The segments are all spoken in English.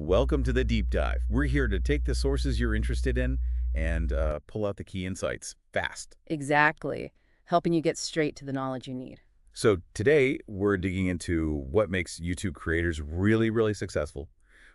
Welcome to the deep dive. We're here to take the sources you're interested in and pull out the key insights fast. Exactly. Helping you get straight to the knowledge you need. So today we're digging into what makes YouTube creators really successful.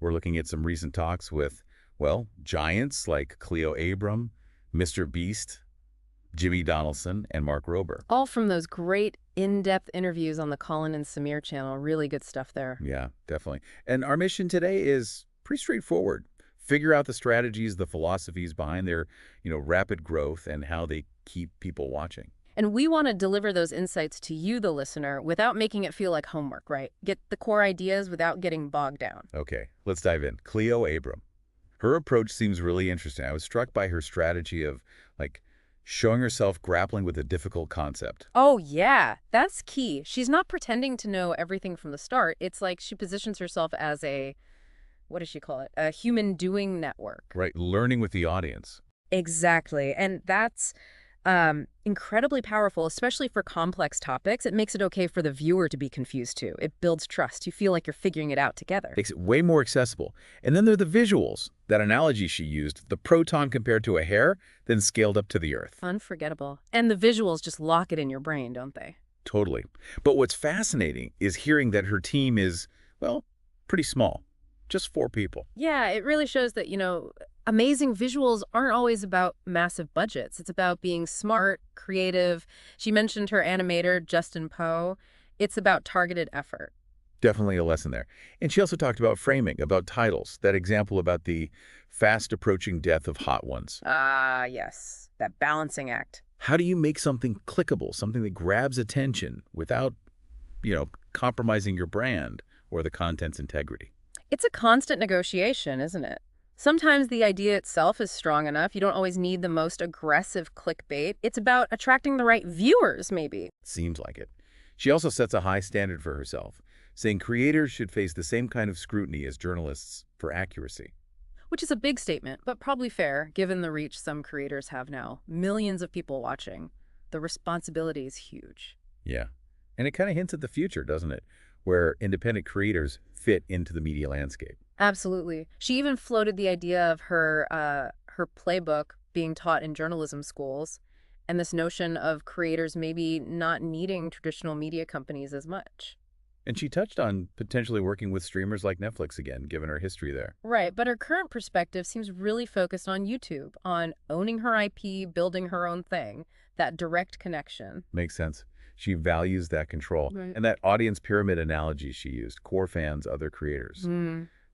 We're looking at some recent talks with, well, giants like Cleo Abram, Mr. Beast, Jimmy Donaldson, and Mark Rober. All from those great in-depth interviews on the Colin and Samir channel. Really good stuff there. Yeah, definitely. And our mission today is pretty straightforward. Figure out the strategies, the philosophies behind their, rapid growth and how they keep people watching. And we want to deliver those insights to you, the listener, without making it feel like homework, right? Get the core ideas without getting bogged down. Okay, let's dive in. Cleo Abram. Her approach seems really interesting. I was struck by her strategy of, showing herself grappling with a difficult concept. Oh, yeah. That's key. She's not pretending to know everything from the start. It's like she positions herself as what does she call it? A human doing network. Right, learning with the audience. Exactly. And that's incredibly powerful, especially for complex topics. It makes it okay for the viewer to be confused too. It builds trust. You feel like you're figuring it out together. Makes it way more accessible. And then there are the visuals. That analogy she used, the proton compared to a hair, then scaled up to the Earth. Unforgettable. And the visuals just lock it in your brain, don't they? Totally. But what's fascinating is hearing that her team is, well, pretty small. Just 4 people. Yeah, it really shows that, amazing visuals aren't always about massive budgets. It's about being smart, creative. She mentioned her animator, Justin Poe. It's about targeted effort. Definitely a lesson there. And she also talked about framing, about titles, that example about the fast-approaching death of hot ones. Ah, yes, that balancing act. How do you make something clickable, something that grabs attention without, compromising your brand or the content's integrity? It's a constant negotiation, isn't it? Sometimes the idea itself is strong enough. You don't always need the most aggressive clickbait. It's about attracting the right viewers, maybe. Seems like it. She also sets a high standard for herself, saying creators should face the same kind of scrutiny as journalists for accuracy. Which is a big statement, but probably fair, given the reach some creators have now. Millions of people watching. The responsibility is huge. Yeah. And it kind of hints at the future, doesn't it? Where independent creators fit into the media landscape. Absolutely. She even floated the idea of her playbook being taught in journalism schools, and this notion of creators maybe not needing traditional media companies as much. And she touched on potentially working with streamers like Netflix again, given her history there. Right, but her current perspective seems really focused on YouTube, on owning her IP, building her own thing, that direct connection. Makes sense. She values that control. Right. And that audience pyramid analogy she used, core fans, other creators.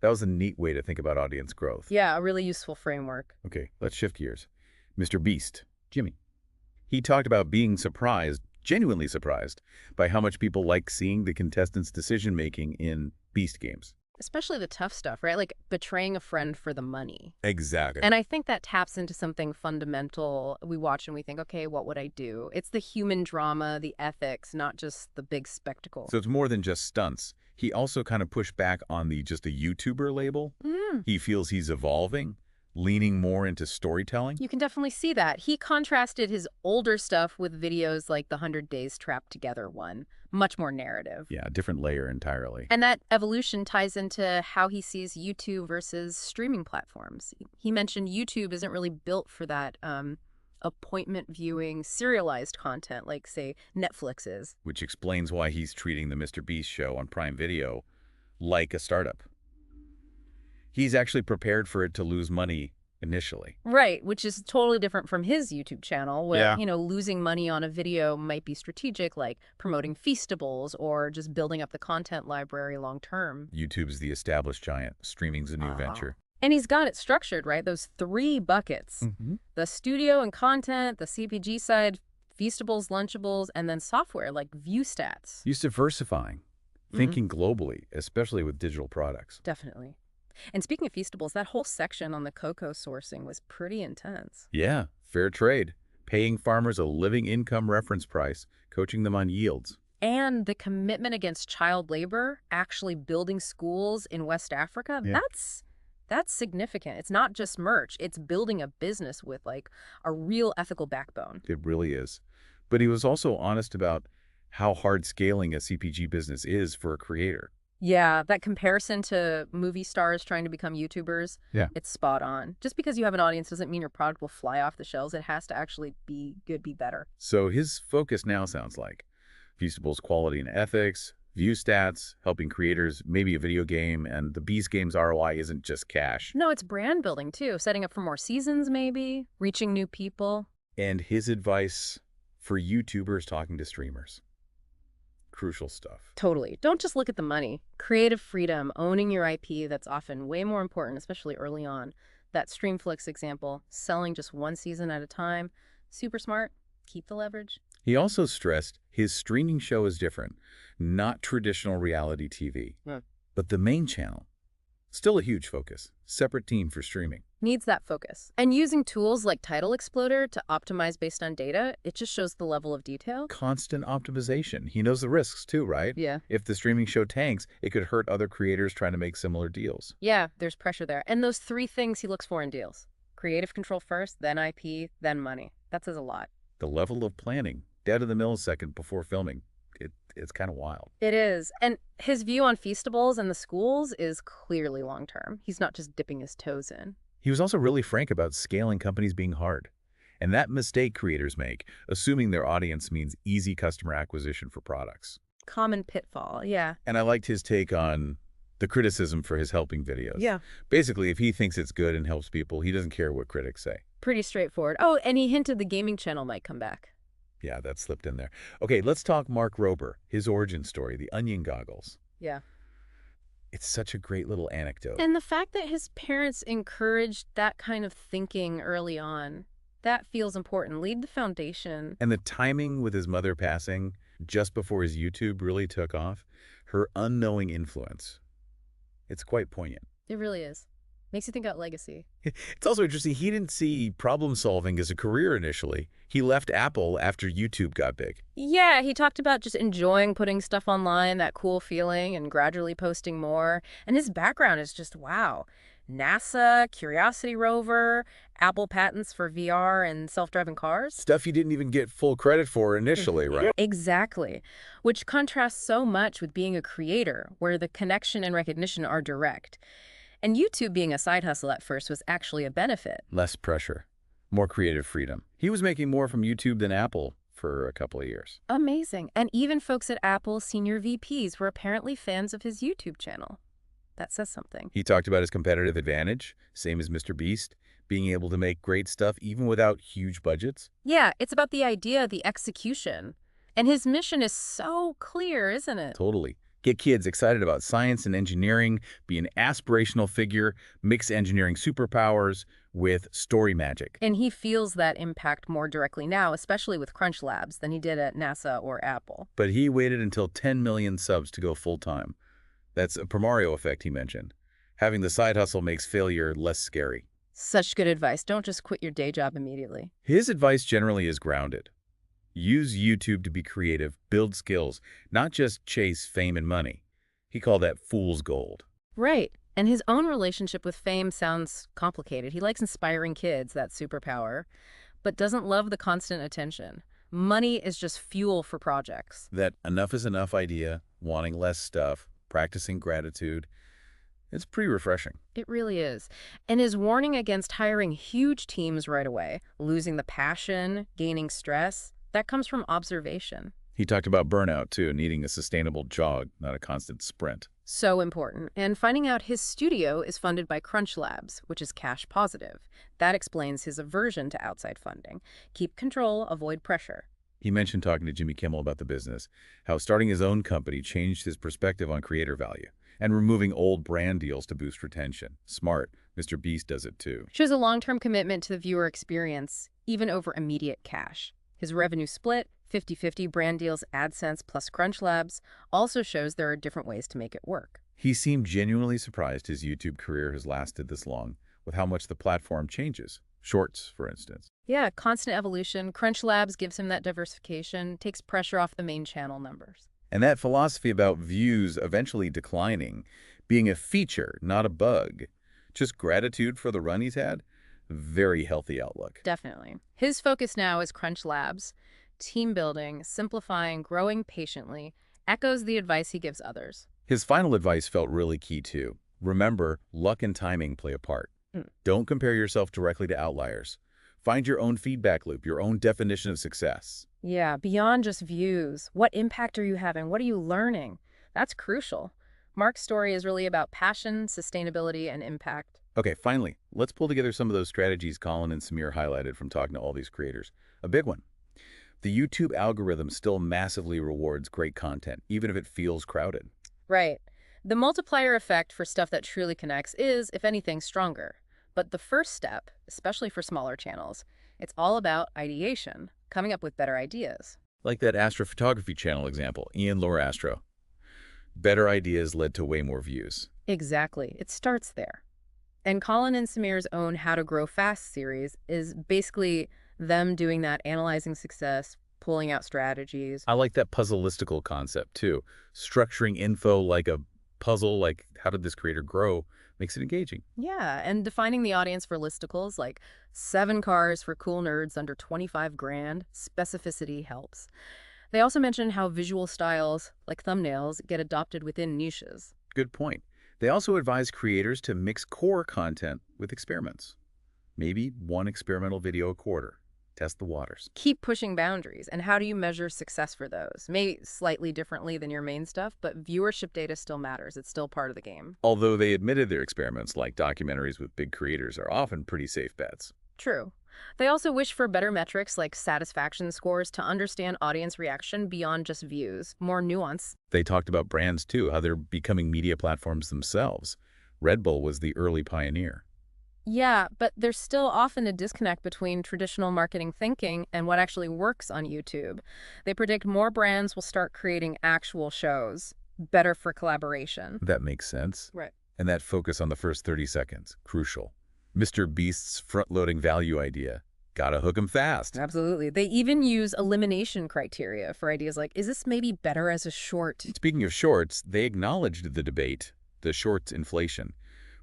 That was a neat way to think about audience growth. Yeah, a really useful framework. Okay, let's shift gears. Mr. Beast, Jimmy. He talked about being surprised, genuinely surprised, by how much people like seeing the contestants' decision-making in Beast games. Especially the tough stuff, right? Like betraying a friend for the money. Exactly. And I think that taps into something fundamental. We watch and we think, okay, what would I do? It's the human drama, the ethics, not just the big spectacle. So it's more than just stunts. He also kind of pushed back on the just a YouTuber label. He feels he's evolving, leaning more into storytelling. You can definitely see that. He contrasted his older stuff with videos like the 100 Days Trapped Together one. Much more narrative. Yeah, different layer entirely. And that evolution ties into how he sees YouTube versus streaming platforms. He mentioned YouTube isn't really built for that appointment viewing, serialized content like, say, Netflix is. Which explains why he's treating the Mr. Beast show on Prime Video like a startup. He's actually prepared for it to lose money initially. Right, which is totally different from his YouTube channel where, Yeah. Losing money on a video might be strategic, like promoting Feastables or just building up the content library long term. YouTube's the established giant. Streaming's a new venture. And he's got it structured, right? Those 3 buckets. The studio and content, the CPG side, Feastables, Lunchables, and then software like view stats. He's diversifying, thinking globally, especially with digital products. Definitely. And speaking of Feastables, that whole section on the cocoa sourcing was pretty intense. Yeah, fair trade. Paying farmers a living income reference price, coaching them on yields. And the commitment against child labor, actually building schools in West Africa, Yeah. that's significant. It's not just merch. It's building a business with like a real ethical backbone. It really is. But he was also honest about how hard scaling a CPG business is for a creator. Yeah, that comparison to movie stars trying to become YouTubers, Yeah. it's spot on. Just because you have an audience doesn't mean your product will fly off the shelves. It has to actually be good, be better. So his focus now sounds like Feastable's quality and ethics, view stats, helping creators, maybe a video game, and the Beast Game's ROI isn't just cash. No, it's brand building too, setting up for more seasons maybe, reaching new people. And his advice for YouTubers talking to streamers. Crucial stuff. Totally. Don't just look at the money. Creative freedom, owning your IP, that's often way more important, especially early on. That Streamflix example, selling just one season at a time. Super smart. Keep the leverage. He also stressed his streaming show is different, not traditional reality TV. Yeah. But the main channel, still a huge focus, separate team for streaming. Needs that focus. And using tools like Title Exploder to optimize based on data, it just shows the level of detail. Constant optimization. He knows the risks too, right? Yeah. If the streaming show tanks, it could hurt other creators trying to make similar deals. Yeah, there's pressure there. And those three things he looks for in deals. Creative control first, then IP, then money. That says a lot. The level of planning, down to the millisecond before filming, it's kind of wild. It is. And his view on Feastables and the schools is clearly long-term. He's not just dipping his toes in. He was also really frank about scaling companies being hard. And that mistake creators make, assuming their audience means easy customer acquisition for products. Common pitfall, yeah. And I liked his take on the criticism for his helping videos. Yeah. Basically, if he thinks it's good and helps people, he doesn't care what critics say. Pretty straightforward. Oh, and he hinted the gaming channel might come back. Yeah, that slipped in there. Okay, let's talk Mark Rober, his origin story, the onion goggles. Yeah. It's such a great little anecdote. And the fact that his parents encouraged that kind of thinking early on, that feels important. Lead the foundation. And the timing with his mother passing just before his YouTube really took off, her unknowing influence. It's quite poignant. It really is. Makes you think about legacy. It's also interesting, he didn't see problem solving as a career initially. He left Apple after YouTube got big. Yeah, he talked about just enjoying putting stuff online, that cool feeling, and gradually posting more. And his background is just, wow. NASA, Curiosity rover, Apple patents for VR and self-driving cars. Stuff he didn't even get full credit for initially, right? Exactly, which contrasts so much with being a creator, where the connection and recognition are direct. And YouTube being a side hustle at first was actually a benefit. Less pressure, more creative freedom. He was making more from YouTube than Apple for a couple of years. Amazing. And even folks at Apple, senior VPs, were apparently fans of his YouTube channel. That says something. He talked about his competitive advantage, same as Mr. Beast, being able to make great stuff even without huge budgets. Yeah, it's about the idea, the execution. And his mission is so clear, isn't it? Totally. Get kids excited about science and engineering, be an aspirational figure, mix engineering superpowers with story magic. And he feels that impact more directly now, especially with Crunch Labs, than he did at NASA or Apple. But he waited until 10 million subs to go full-time. That's a Primario effect he mentioned. Having the side hustle makes failure less scary. Such good advice. Don't just quit your day job immediately. His advice generally is grounded. Use YouTube to be creative, build skills, not just chase fame and money. He called that fool's gold. Right. And his own relationship with fame sounds complicated. He likes inspiring kids, that superpower, but doesn't love the constant attention. Money is just fuel for projects. That enough is enough idea, wanting less stuff, practicing gratitude. It's pretty refreshing. It really is. And his warning against hiring huge teams right away, losing the passion, gaining stress, that comes from observation. He talked about burnout, too, needing a sustainable jog, not a constant sprint. So important. And finding out his studio is funded by Crunch Labs, which is cash positive. That explains his aversion to outside funding. Keep control, avoid pressure. He mentioned talking to Jimmy Kimmel about the business, how starting his own company changed his perspective on creator value, and removing old brand deals to boost retention. Smart. Mr. Beast does it, too. Shows a long-term commitment to the viewer experience, even over immediate cash. His revenue split, 50-50 brand deals, AdSense plus Crunch Labs, also shows there are different ways to make it work. He seemed genuinely surprised his YouTube career has lasted this long, with how much the platform changes. Shorts, for instance. Yeah, constant evolution. Crunch Labs gives him that diversification, takes pressure off the main channel numbers. And that philosophy about views eventually declining, being a feature, not a bug, just gratitude for the run he's had, very healthy outlook. Definitely. His focus now is Crunch Labs. Team building, simplifying, growing patiently, echoes the advice he gives others. His final advice felt really key too. Remember, luck and timing play a part. Mm. Don't compare yourself directly to outliers. Find your own feedback loop, your own definition of success. Yeah, beyond just views, what impact are you having? What are you learning? That's crucial. Mark's story is really about passion, sustainability, and impact. Okay, finally, let's pull together some of those strategies Colin and Samir highlighted from talking to all these creators. A big one. The YouTube algorithm still massively rewards great content, even if it feels crowded. Right. The multiplier effect for stuff that truly connects is, if anything, stronger. But the first step, especially for smaller channels, it's all about ideation, coming up with better ideas. Like that astrophotography channel example, Ian Laura Astro. Better ideas led to way more views. Exactly. It starts there. And Colin and Samir's own How to Grow Fast series is basically them doing that, analyzing success, pulling out strategies. I like that puzzle-listical concept too. Structuring info like a puzzle, like how did this creator grow, makes it engaging. Yeah, and defining the audience for listicles, like 7 cars for cool nerds under 25 grand, specificity helps. They also mention how visual styles, like thumbnails, get adopted within niches. Good point. They also advise creators to mix core content with experiments. Maybe one experimental video a quarter. Test the waters. Keep pushing boundaries. And how do you measure success for those? Maybe slightly differently than your main stuff, but viewership data still matters. It's still part of the game. Although they admitted their experiments, like documentaries with big creators, are often pretty safe bets. True. They also wish for better metrics like satisfaction scores to understand audience reaction beyond just views, more nuance. They talked about brands too, how they're becoming media platforms themselves. Red Bull was the early pioneer. Yeah, but there's still often a disconnect between traditional marketing thinking and what actually works on YouTube. They predict more brands will start creating actual shows, better for collaboration. That makes sense. Right. And that focus on the first 30 seconds, crucial. Mr. Beast's front-loading value idea. Gotta hook 'em fast. Absolutely. They even use elimination criteria for ideas like, is this maybe better as a short? Speaking of shorts, they acknowledged the debate, the shorts inflation,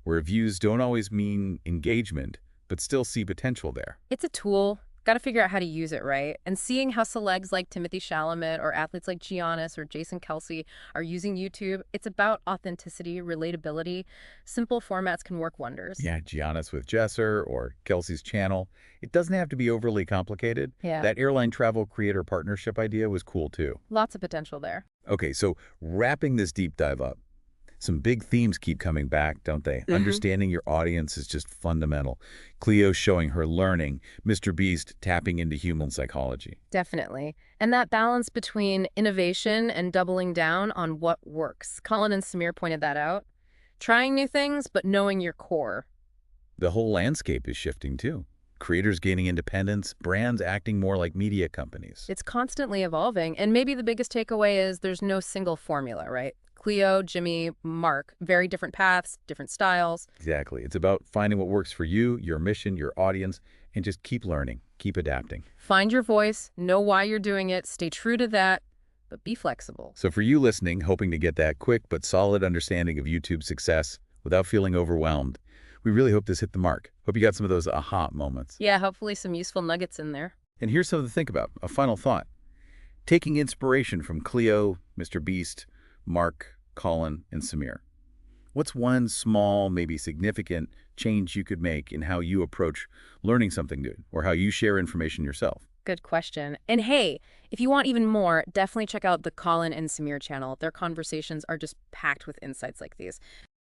where views don't always mean engagement, but still see potential there. It's a tool. Got to figure out how to use it right. And seeing how celebs like Timothy Chalamet or athletes like Giannis or Jason Kelsey are using YouTube, it's about authenticity, relatability. Simple formats can work wonders. Yeah, Giannis with Jesser or Kelsey's channel. It doesn't have to be overly complicated. Yeah. That airline travel creator partnership idea was cool too. Lots of potential there. Okay, so wrapping this deep dive up, some big themes keep coming back, don't they? Understanding your audience is just fundamental. Cleo showing her learning, Mr. Beast tapping into human psychology. Definitely. And that balance between innovation and doubling down on what works. Colin and Samir pointed that out. Trying new things, but knowing your core. The whole landscape is shifting too. Creators gaining independence, brands acting more like media companies. It's constantly evolving. And maybe the biggest takeaway is there's no single formula, right? Cleo, Jimmy, Mark, very different paths, different styles. Exactly. It's about finding what works for you, your mission, your audience, and just keep learning, keep adapting. Find your voice, know why you're doing it, stay true to that, but be flexible. So for you listening, hoping to get that quick but solid understanding of YouTube success without feeling overwhelmed, we really hope this hit the mark. Hope you got some of those aha moments. Yeah, hopefully some useful nuggets in there. And here's something to think about. A final thought. Taking inspiration from Cleo, Mr. Beast, Mark, Colin, and Samir. What's one small, maybe significant change you could make in how you approach learning something new or how you share information yourself? Good question. And hey, if you want even more, definitely check out the Colin and Samir channel. Their conversations are just packed with insights like these.